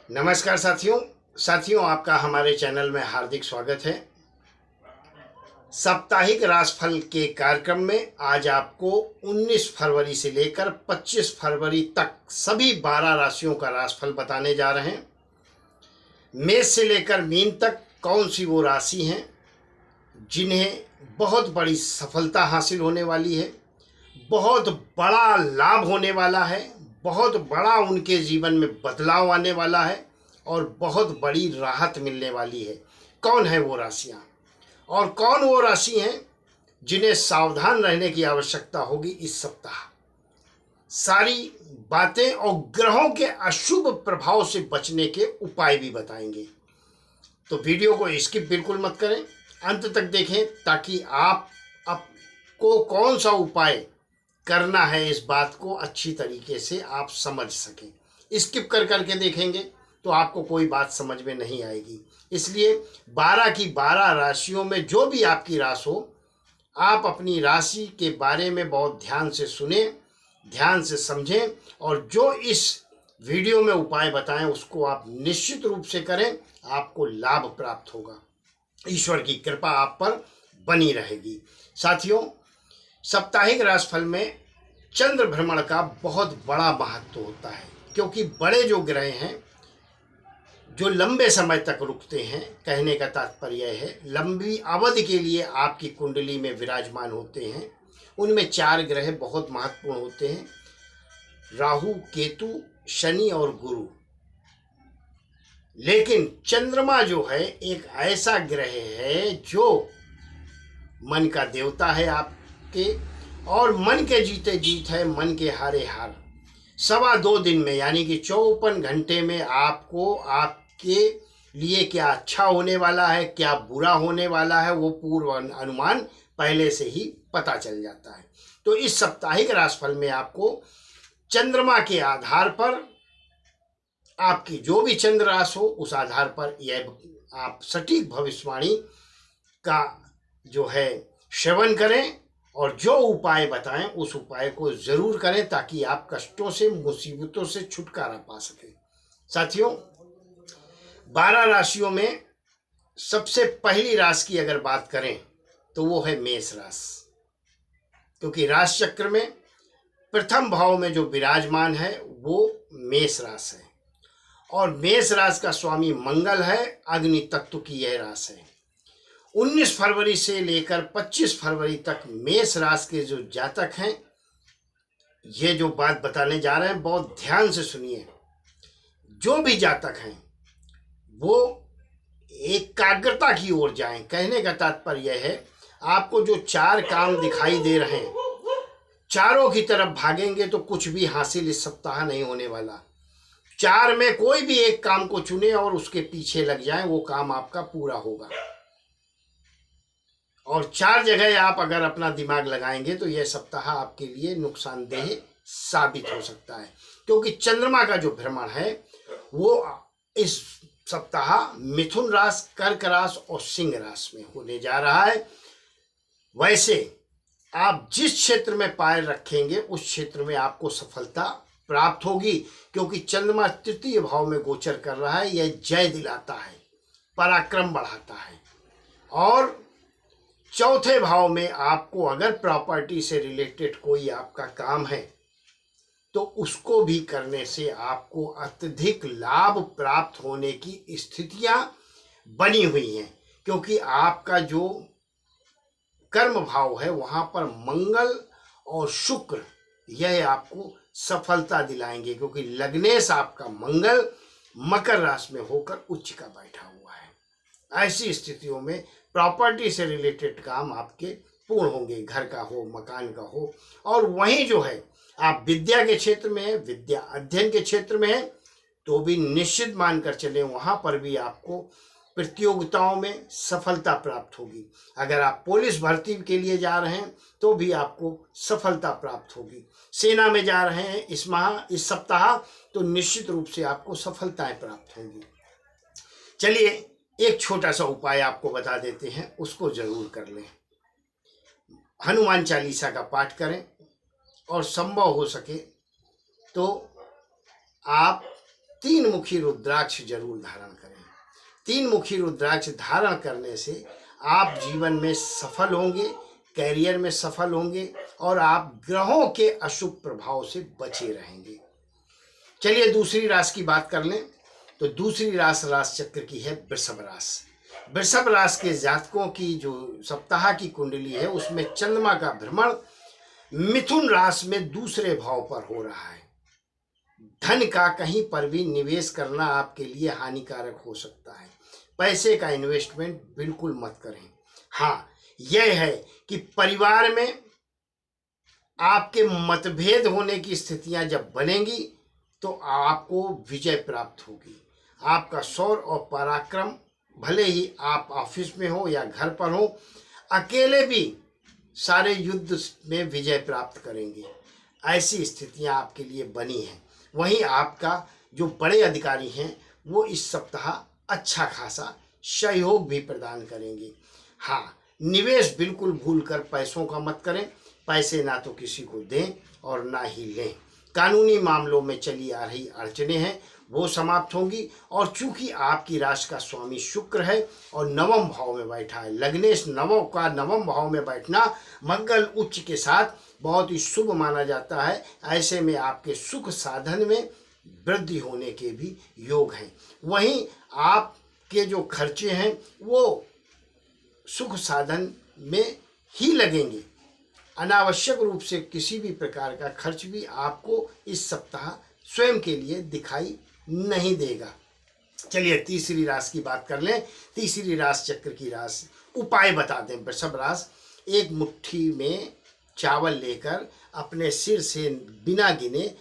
नमस्कार साथियों आपका हमारे चैनल में हार्दिक स्वागत है। साप्ताहिक राशिफल के कार्यक्रम में आज आपको 19 फरवरी से लेकर 25 फरवरी तक सभी 12 राशियों का राशिफल बताने जा रहे हैं। मेष से लेकर मीन तक कौन सी वो राशि हैं जिन्हें बहुत बड़ी सफलता हासिल होने वाली है, बहुत बड़ा लाभ होने वाला है, बहुत बड़ा उनके जीवन में बदलाव आने वाला है और बहुत बड़ी राहत मिलने वाली है। कौन है वो राशियां और कौन वो राशि हैं जिन्हें सावधान रहने की आवश्यकता होगी इस सप्ताह। सारी बातें और ग्रहों के अशुभ प्रभाव से बचने के उपाय भी बताएंगे, तो वीडियो को स्किप बिल्कुल मत करें, अंत तक देखें ताकि आपको कौन सा उपाय करना है इस बात को अच्छी तरीके से आप समझ सकें। स्किप कर करके देखेंगे तो आपको कोई बात समझ में नहीं आएगी। इसलिए 12 की 12 राशियों में जो भी आपकी राशि हो, आप अपनी राशि के बारे में बहुत ध्यान से सुने, ध्यान से समझें और जो इस वीडियो में उपाय बताएं उसको आप निश्चित रूप से करें, आपको लाभ प्राप्त होगा। ईश्वर की कृपा आप पर बनी रहेगी। साथियों, साप्ताहिक राशिफल में चंद्र भ्रमण का बहुत बड़ा महत्व होता है, क्योंकि बड़े जो ग्रह हैं जो लंबे समय तक रुकते हैं, कहने का तात्पर्य है लंबी अवधि के लिए आपकी कुंडली में विराजमान होते हैं, उनमें 4 ग्रह बहुत महत्वपूर्ण होते हैं, राहु, केतु, शनि और गुरु। लेकिन चंद्रमा जो है एक ऐसा ग्रह है जो मन का देवता है आपके, और मन के जीते जीत है, मन के हारे हार। 2.25 दिन में यानी कि 54 घंटे में आपको आपके लिए क्या अच्छा होने वाला है, क्या बुरा होने वाला है, वो पूर्व अनुमान पहले से ही पता चल जाता है। तो इस साप्ताहिक राशिफल में आपको चंद्रमा के आधार पर, आपकी जो भी चंद्र राशि हो उस आधार पर यह आप सटीक भविष्यवाणी का जो है श्रवण करें और जो उपाय बताएं उस उपाय को जरूर करें ताकि आप कष्टों से, मुसीबतों से छुटकारा पा सकें। साथियों, 12 राशियों में सबसे पहली राशि की अगर बात करें तो वो है मेष राशि, क्योंकि राशि चक्र में प्रथम भाव में जो विराजमान है वो मेष राशि है और मेष राशि का स्वामी मंगल है। अग्नि तत्व की यह राशि है। 19 फरवरी से लेकर 25 फरवरी तक मेष राशि के जो जातक हैं, ये जो बात बताने जा रहे हैं बहुत ध्यान से सुनिए। जो भी जातक हैं वो एकाग्रता की ओर जाएं। कहने का तात्पर्य है आपको जो 4 काम दिखाई दे रहे हैं, चारों की तरफ भागेंगे तो कुछ भी हासिल इस सप्ताह नहीं होने वाला। 4 में कोई भी एक काम को चुने और उसके पीछे लग जाएं, वो काम आपका पूरा होगा। और 4 जगह आप अगर अपना दिमाग लगाएंगे तो यह सप्ताह आपके लिए नुकसानदेह साबित हो सकता है, क्योंकि चंद्रमा का जो भ्रमण है वो इस सप्ताह मिथुन राशि, कर्क राशि और सिंह राशि में होने जा रहा है। वैसे आप जिस क्षेत्र में पैर रखेंगे उस क्षेत्र में आपको सफलता प्राप्त होगी, क्योंकि चंद्रमा तृतीय भाव में गोचर कर रहा है। यह जय दिलाता है, पराक्रम बढ़ाता है। और चौथे भाव में आपको अगर प्रॉपर्टी से रिलेटेड कोई आपका काम है तो उसको भी करने से आपको अत्यधिक लाभ प्राप्त होने की स्थितियां बनी हुई हैं, क्योंकि आपका जो कर्म भाव है वहां पर मंगल और शुक्र यह आपको सफलता दिलाएंगे, क्योंकि लग्नेश आपका मंगल मकर राशि में होकर उच्च का बैठा हुआ है। ऐसी स्थितियों में प्रॉपर्टी से रिलेटेड काम आपके पूर्ण होंगे, घर का हो, मकान का हो। और वहीं जो है आप विद्या के क्षेत्र में है, विद्या अध्ययन के क्षेत्र में है, तो भी निश्चित मानकर चलें वहां पर भी आपको प्रतियोगिताओं में सफलता प्राप्त होगी। अगर आप पुलिस भर्ती के लिए जा रहे हैं तो भी आपको सफलता प्राप्त होगी। सेना में जा रहे हैं इस सप्ताह तो निश्चित रूप से आपको सफलताएं प्राप्त होंगी। चलिए एक छोटा सा उपाय आपको बता देते हैं, उसको जरूर कर लें। हनुमान चालीसा का पाठ करें और संभव हो सके तो आप तीन मुखी रुद्राक्ष जरूर धारण करें। तीन मुखी रुद्राक्ष धारण करने से आप जीवन में सफल होंगे, कैरियर में सफल होंगे और आप ग्रहों के अशुभ प्रभाव से बचे रहेंगे। चलिए दूसरी राशि की बात कर लें। तो दूसरी राशि चक्र की है वृषभ राशि। वृषभ राशि के जातकों की जो सप्ताह की कुंडली है उसमें चंद्रमा का भ्रमण मिथुन राशि में दूसरे भाव पर हो रहा है। धन का कहीं पर भी निवेश करना आपके लिए हानिकारक हो सकता है। पैसे का इन्वेस्टमेंट बिल्कुल मत करें। हाँ, यह है कि परिवार में आपके मतभेद होने की स्थितियां जब बनेंगी तो आपको विजय प्राप्त होगी। आपका शौर्य और पराक्रम, भले ही आप ऑफिस में हो या घर पर हो, अकेले भी सारे युद्ध में विजय प्राप्त करेंगे। ऐसी स्थितियां आपके लिए बनी हैं। वहीं आपका जो बड़े अधिकारी हैं वो इस सप्ताह अच्छा खासा सहयोग भी प्रदान करेंगे। हाँ, निवेश बिल्कुल भूलकर पैसों का मत करें। पैसे ना तो किसी को दें और ना ही लें। कानूनी मामलों में चली आ रही अड़चनें हैं वो समाप्त होंगी। और चूंकि आपकी राशि का स्वामी शुक्र है और नवम भाव में बैठा है, लग्नेश नवम का नवम भाव में बैठना मंगल उच्च के साथ बहुत ही शुभ माना जाता है। ऐसे में आपके सुख साधन में वृद्धि होने के भी योग हैं। वहीं आपके जो खर्चे हैं वो सुख साधन में ही लगेंगे। अनावश्यक रूप से किसी भी प्रकार का खर्च भी आपको इस सप्ताह स्वयं के लिए दिखाई नहीं देगा। चलिए तीसरी राशि की बात कर लें। तीसरी राशि चक्र की राशि उपाय बता दें। वृषभ राशि, एक मुट्ठी में चावल लेकर अपने सिर से बिना गिने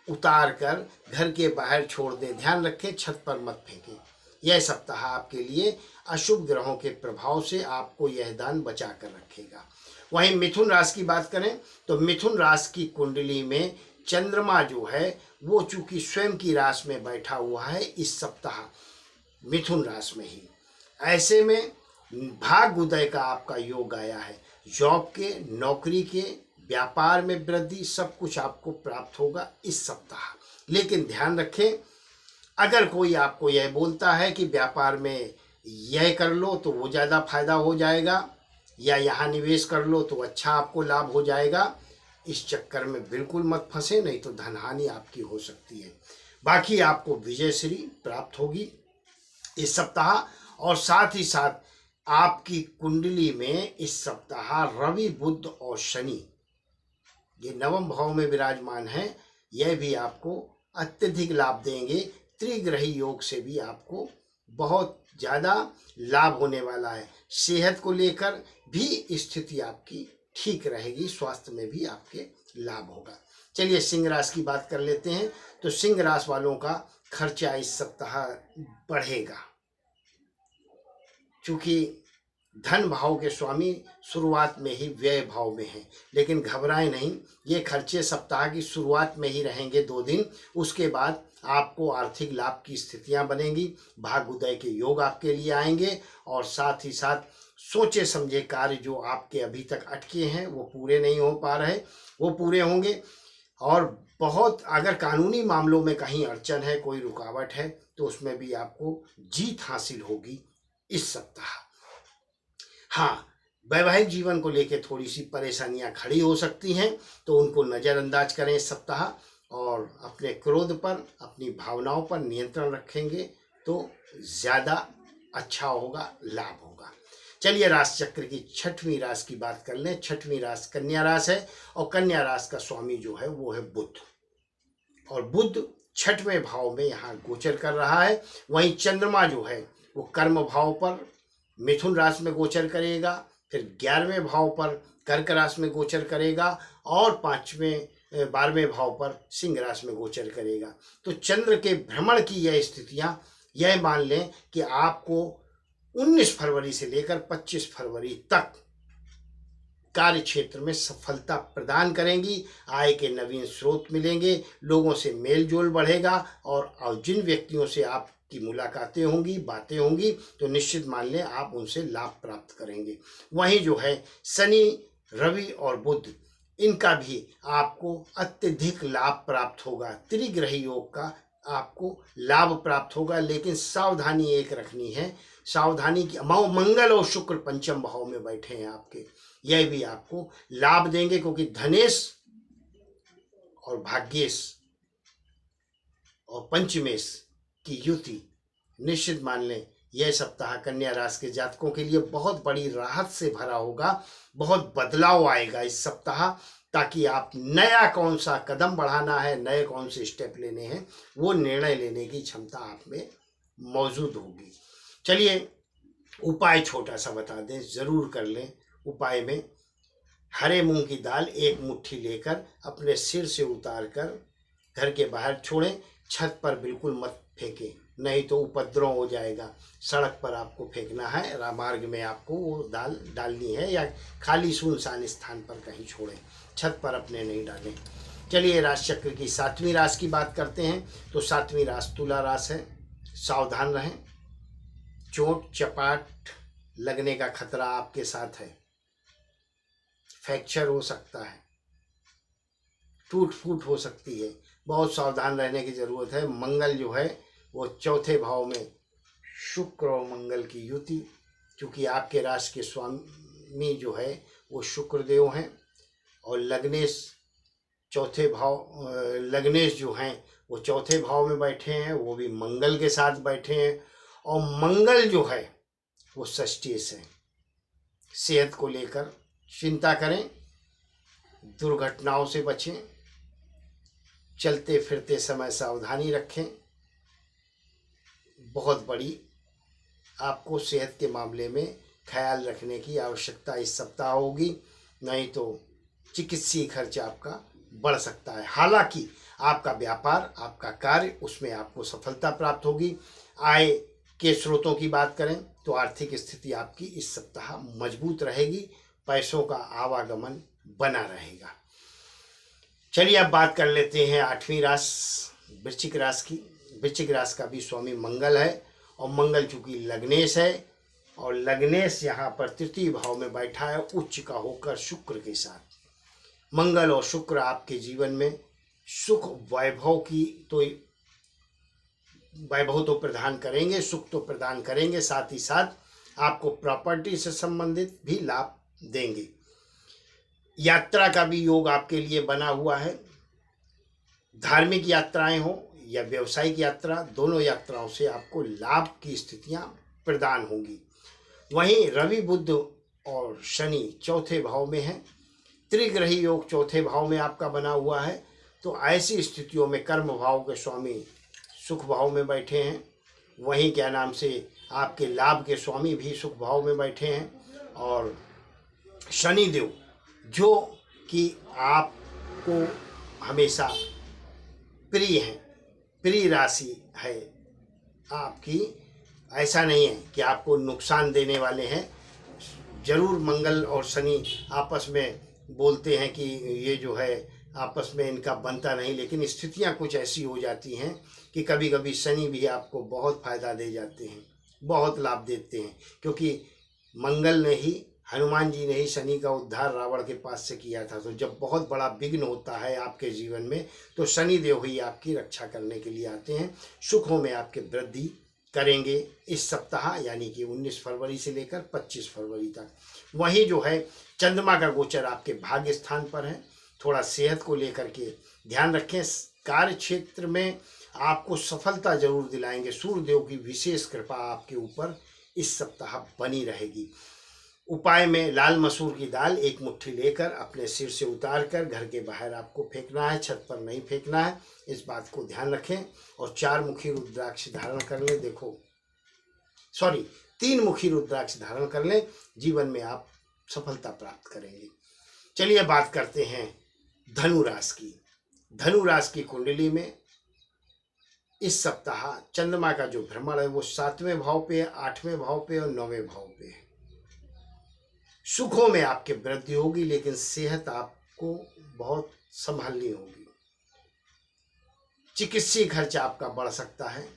उतार कर घर के बाहर छोड़ दें। ध्यान रखें, छत पर मत फेंकें। यह सप्ताह आपके लिए अशुभ ग्रहों के प्रभाव से आपको यह दान बचा कर रखेगा। वहीं मिथुन राशि की बात करें तो मिथुन राशि की कुंडली में चंद्रमा जो है वो चूंकि स्वयं की राशि में बैठा हुआ है इस सप्ताह मिथुन राशि में ही, ऐसे में भाग उदय का आपका योग आया है। जॉब के, नौकरी के, व्यापार में वृद्धि, सब कुछ आपको प्राप्त होगा इस सप्ताह। लेकिन ध्यान रखें, अगर कोई आपको यह बोलता है कि व्यापार में यह कर लो तो वो ज़्यादा फायदा हो जाएगा या यहाँ निवेश कर लो तो अच्छा आपको लाभ हो जाएगा, इस चक्कर में बिल्कुल मत फंसे, नहीं तो धनहानि आपकी हो सकती है। बाकी आपको विजय श्री प्राप्त होगी इस सप्ताह। और साथ ही साथ आपकी कुंडली में इस सप्ताह रवि, बुध और शनि ये नवम भाव में विराजमान है। यह भी आपको अत्यधिक लाभ देंगे। त्रिग्रही योग से भी आपको बहुत ज़्यादा लाभ होने वाला है। सेहत को लेकर भी स्थिति आपकी ठीक रहेगी, स्वास्थ्य में भी आपके लाभ होगा। चलिए सिंह राशि की बात कर लेते हैं। तो सिंह राशि वालों का खर्चा इस सप्ताह बढ़ेगा, क्योंकि धन भाव के स्वामी शुरुआत में ही व्यय भाव में हैं। लेकिन घबराएं नहीं, ये खर्चे सप्ताह की शुरुआत में ही रहेंगे 2 दिन। उसके बाद आपको आर्थिक लाभ की स्थितियां बनेंगी, भाग उदय के योग आपके लिए आएंगे और साथ ही साथ सोचे समझे कार्य जो आपके अभी तक अटके हैं वो पूरे नहीं हो पा रहे, वो पूरे होंगे। और बहुत अगर कानूनी मामलों में कहीं अड़चन है, कोई रुकावट है, तो उसमें भी आपको जीत हासिल होगी इस सप्ताह। हाँ, वैवाहिक जीवन को लेकर थोड़ी सी परेशानियां खड़ी हो सकती हैं, तो उनको नज़रअंदाज करें इस सप्ताह और अपने क्रोध पर, अपनी भावनाओं पर नियंत्रण रखेंगे तो ज़्यादा अच्छा होगा, लाभ होगा। चलिए राशि चक्र की छठवीं राशि की बात कर लें। छठवीं राशि कन्या राशि है और कन्या राशि का स्वामी जो है वो है बुध, और बुध छठवें भाव में यहाँ गोचर कर रहा है। वहीं चंद्रमा जो है वो कर्म भाव पर मिथुन राशि में गोचर करेगा, फिर 11वें भाव पर कर्क राशि में गोचर करेगा और 12वें भाव पर सिंह राशि में गोचर करेगा। तो चंद्र के भ्रमण की यह स्थितियां, यह मान लें कि आपको 19 फरवरी से लेकर 25 फरवरी तक कार्य क्षेत्र में सफलता प्रदान करेंगी। आय के नवीन स्रोत मिलेंगे, लोगों से मेल जोल बढ़ेगा और जिन व्यक्तियों से आपकी मुलाकातें होंगी, बातें होंगी, तो निश्चित मान लें आप उनसे लाभ प्राप्त करेंगे। वहीं जो है शनि, रवि और बुध, इनका भी आपको अत्यधिक लाभ प्राप्त होगा। त्रिग्रही योग का आपको लाभ प्राप्त होगा, लेकिन सावधानी एक रखनी है। सावधानी की मंगल और शुक्र पंचम भाव में बैठे हैं आपके, यह भी आपको लाभ देंगे, क्योंकि धनेश और भाग्येश और पंचमेश की युति निश्चित मान लें, यह सप्ताह कन्या राशि के जातकों के लिए बहुत बड़ी राहत से भरा होगा। बहुत बदलाव आएगा इस सप्ताह, ताकि आप नया कौन सा कदम बढ़ाना है, नए कौन से स्टेप लेने हैं, वो निर्णय लेने की क्षमता आप में मौजूद होगी। चलिए उपाय छोटा सा बता दें, ज़रूर कर लें। उपाय में हरे मूंग की दाल 1 मुट्ठी लेकर अपने सिर से उतार कर घर के बाहर छोड़ें। छत पर बिल्कुल मत फेंकें, नहीं तो उपद्रव हो जाएगा। सड़क पर आपको फेंकना है, रामार्ग में आपको वो दाल डालनी है, या खाली सुनसान स्थान पर कहीं छोड़ें, छत पर अपने नहीं डालें। चलिए राशि चक्र की 7वीं राशि की बात करते हैं। तो 7वीं राशि तुला राशि है। सावधान रहें, चोट चपाट लगने का खतरा आपके साथ है, फ्रैक्चर हो सकता है, टूट फूट हो सकती है, बहुत सावधान रहने की ज़रूरत है। मंगल जो है वो 4थे भाव में, शुक्र और मंगल की युति, क्योंकि आपके राशि के स्वामी जो है वो शुक्रदेव हैं, और लग्नेश 4थे भाव, लग्नेश जो हैं वो 4थे भाव में बैठे हैं, वो भी मंगल के साथ बैठे हैं, और मंगल जो है वो षष्ठेश है। सेहत को लेकर चिंता करें, दुर्घटनाओं से बचें, चलते फिरते समय सावधानी रखें। बहुत बड़ी आपको सेहत के मामले में ख्याल रखने की आवश्यकता इस सप्ताह होगी, नहीं तो चिकित्सीय खर्च आपका बढ़ सकता है। हालांकि आपका व्यापार, आपका कार्य, उसमें आपको सफलता प्राप्त होगी। आय के स्रोतों की बात करें तो आर्थिक स्थिति आपकी इस सप्ताह मजबूत रहेगी, पैसों का आवागमन बना रहेगा। चलिए अब बात कर लेते हैं 8वीं राशि वृश्चिक राशि की। वृश्चिक राशि का भी स्वामी मंगल है, और मंगल चूंकि लग्नेश है, और लग्नेश यहाँ पर 3य भाव में बैठा है उच्च का होकर शुक्र के साथ। मंगल और शुक्र आपके जीवन में सुख वैभव तो प्रदान करेंगे, सुख तो प्रदान करेंगे, साथ ही साथ आपको प्रॉपर्टी से संबंधित भी लाभ देंगे। यात्रा का भी योग आपके लिए बना हुआ है। धार्मिक यात्राएं हो या व्यवसायिक यात्रा, दोनों यात्राओं से आपको लाभ की स्थितियां प्रदान होंगी। वहीं रवि बुध और शनि 4थे भाव में है, त्रिग्रही योग 4थे भाव में आपका बना हुआ है। तो ऐसी स्थितियों में कर्म भाव के स्वामी सुख भाव में बैठे हैं, वहीं क्या नाम से आपके लाभ के स्वामी भी सुख भाव में बैठे हैं, और शनिदेव जो कि आपको हमेशा प्रिय हैं, प्रिय राशि है आपकी, ऐसा नहीं है कि आपको नुकसान देने वाले हैं। जरूर मंगल और शनि आपस में बोलते हैं कि ये जो है आपस में इनका बनता नहीं, लेकिन स्थितियां कुछ ऐसी हो जाती हैं कि कभी कभी शनि भी आपको बहुत फायदा दे जाते हैं, बहुत लाभ देते हैं, क्योंकि मंगल ने ही, हनुमान जी ने ही शनि का उद्धार रावण के पास से किया था। तो जब बहुत बड़ा विघ्न होता है आपके जीवन में, तो शनि देव ही आपकी रक्षा करने के लिए आते हैं, सुखों में आपके वृद्धि करेंगे इस सप्ताह, यानी कि 19 फरवरी से लेकर 25 फरवरी तक। वहीं जो है चंद्रमा का गोचर आपके भाग्य स्थान पर है, थोड़ा सेहत को लेकर के ध्यान रखें। कार्य क्षेत्र में आपको सफलता जरूर दिलाएंगे, सूर्यदेव की विशेष कृपा आपके ऊपर इस सप्ताह बनी रहेगी। उपाय में लाल मसूर की दाल 1 मुट्ठी लेकर अपने सिर से उतार कर घर के बाहर आपको फेंकना है, छत पर नहीं फेंकना है, इस बात को ध्यान रखें। और 4 मुखी रुद्राक्ष धारण कर लें, 3 मुखी रुद्राक्ष धारण कर लें, जीवन में आप सफलता प्राप्त करेंगे। चलिए बात करते हैं धनु राशि की। धनु राशि की कुंडली में इस सप्ताह चंद्रमा का जो भ्रमण है वो 7वें भाव पे, 8वें भाव पे और 9वें भाव पे है। सुखों में आपके वृद्धि होगी, लेकिन सेहत आपको बहुत संभालनी होगी। चिकित्सीय खर्च आपका बढ़ सकता है,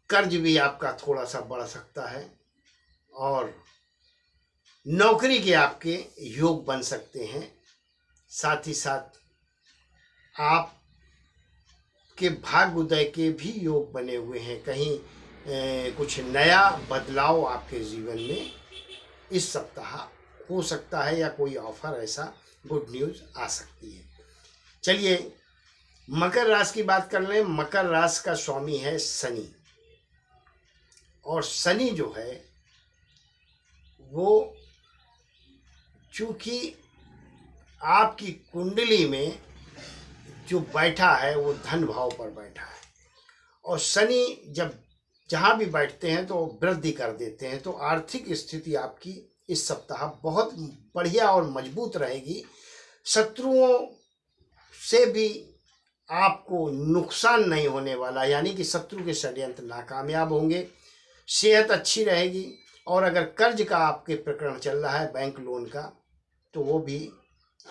कर्ज भी आपका थोड़ा सा बढ़ सकता है, और नौकरी के आपके योग बन सकते हैं। साथ ही साथ आप आपके भाग्य उदय के भी योग बने हुए हैं। कहीं कुछ नया बदलाव आपके जीवन में इस सप्ताह हो सकता है, या कोई ऑफर ऐसा गुड न्यूज़ आ सकती है। चलिए मकर राशि की बात कर लें। मकर राशि का स्वामी है शनि, और शनि जो है वो चूंकि आपकी कुंडली में जो बैठा है वो धन भाव पर बैठा है, और शनि जब जहाँ भी बैठते हैं तो वृद्धि कर देते हैं। तो आर्थिक स्थिति आपकी इस सप्ताह बहुत बढ़िया और मजबूत रहेगी। शत्रुओं से भी आपको नुकसान नहीं होने वाला, यानी कि शत्रु के षड्यंत्र नाकामयाब होंगे। सेहत अच्छी रहेगी, और अगर कर्ज का आपके प्रकरण चल रहा है बैंक लोन का, तो वो भी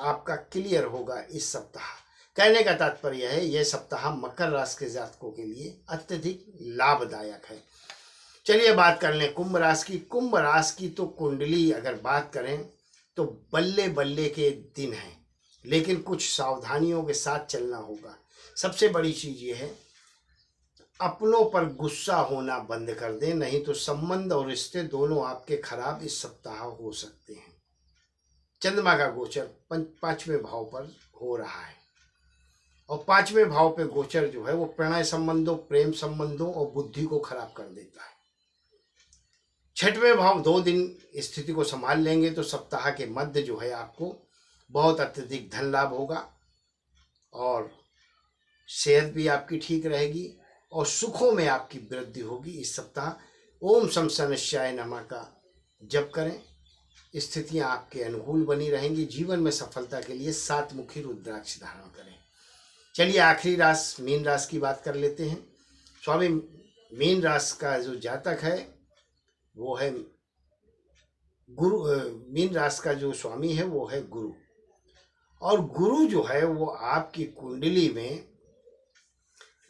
आपका क्लियर होगा इस सप्ताह। कहने का तात्पर्य है यह सप्ताह मकर राशि के जातकों के लिए अत्यधिक लाभदायक है। चलिए बात कर लें कुंभ राशि की। कुंभ राशि की तो कुंडली अगर बात करें तो बल्ले बल्ले के दिन हैं, लेकिन कुछ सावधानियों के साथ चलना होगा। सबसे बड़ी चीज़ ये है, अपनों पर गुस्सा होना बंद कर दें, नहीं तो संबंध और रिश्ते दोनों आपके खराब इस सप्ताह हो सकते हैं। चंद्रमा का गोचर पांचवें भाव पर हो रहा है, और पांचवें भाव पे गोचर जो है वो प्रणय संबंधों, प्रेम संबंधों और बुद्धि को खराब कर देता है। छठवें भाव 2 दिन स्थिति को संभाल लेंगे तो सप्ताह के मध्य जो है आपको बहुत अत्यधिक धन लाभ होगा, और सेहत भी आपकी ठीक रहेगी, और सुखों में आपकी वृद्धि होगी इस सप्ताह। ओम शम शनैश्चराय नमः का जप करें, स्थितियां आपके अनुकूल बनी रहेंगी। जीवन में सफलता के लिए 7 मुखी रुद्राक्ष धारण करें। चलिए आखिरी राशि मीन राशि की बात कर लेते हैं। स्वामी मीन राशि का जो जातक है वो है गुरु। मीन राशि का जो स्वामी है वो है गुरु, और गुरु जो है वो आपकी कुंडली में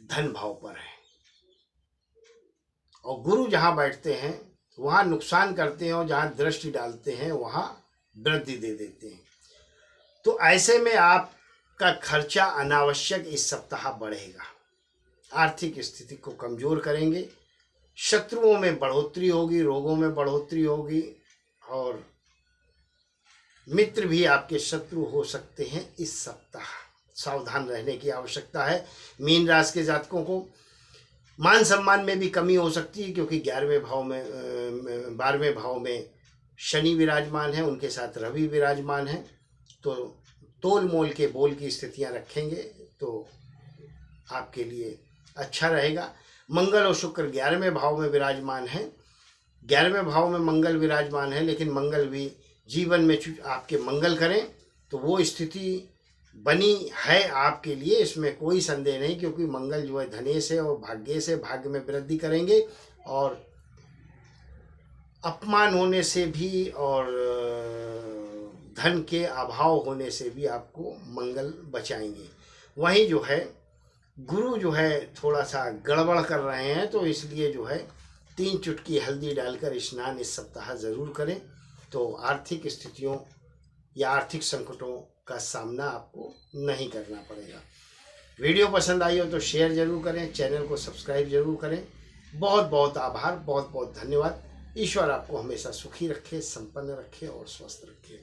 धन भाव पर है, और गुरु जहाँ बैठते हैं वहाँ नुकसान करते हैं, और जहाँ दृष्टि डालते हैं वहाँ वृद्धि दे देते हैं। तो ऐसे में आपका खर्चा अनावश्यक इस सप्ताह बढ़ेगा, आर्थिक स्थिति को कमजोर करेंगे, शत्रुओं में बढ़ोतरी होगी, रोगों में बढ़ोतरी होगी, और मित्र भी आपके शत्रु हो सकते हैं इस सप्ताह। सावधान रहने की आवश्यकता है। मीन राशि के जातकों को मान सम्मान में भी कमी हो सकती है, क्योंकि 12वें भाव में शनि विराजमान है, उनके साथ रवि विराजमान है। तो तोल मोल के बोल की स्थितियां रखेंगे तो आपके लिए अच्छा रहेगा। मंगल और शुक्र 11वें भाव में विराजमान है। 11वें भाव में मंगल विराजमान है, लेकिन मंगल भी जीवन में आपके मंगल करें तो वो स्थिति बनी है आपके लिए, इसमें कोई संदेह नहीं, क्योंकि मंगल जो है धनेश से और भाग्य से भाग्य में वृद्धि करेंगे, और अपमान होने से भी और धन के अभाव होने से भी आपको मंगल बचाएंगे। वहीं जो है गुरु जो है थोड़ा सा गड़बड़ कर रहे हैं, तो इसलिए जो है 3 चुटकी हल्दी डालकर स्नान इस सप्ताह ज़रूर करें, तो आर्थिक स्थितियों या आर्थिक संकटों का सामना आपको नहीं करना पड़ेगा। वीडियो पसंद आई हो तो शेयर जरूर करें, चैनल को सब्सक्राइब जरूर करें। बहुत बहुत आभार, बहुत बहुत धन्यवाद। ईश्वर आपको हमेशा सुखी रखे, संपन्न रखे और स्वस्थ रखे।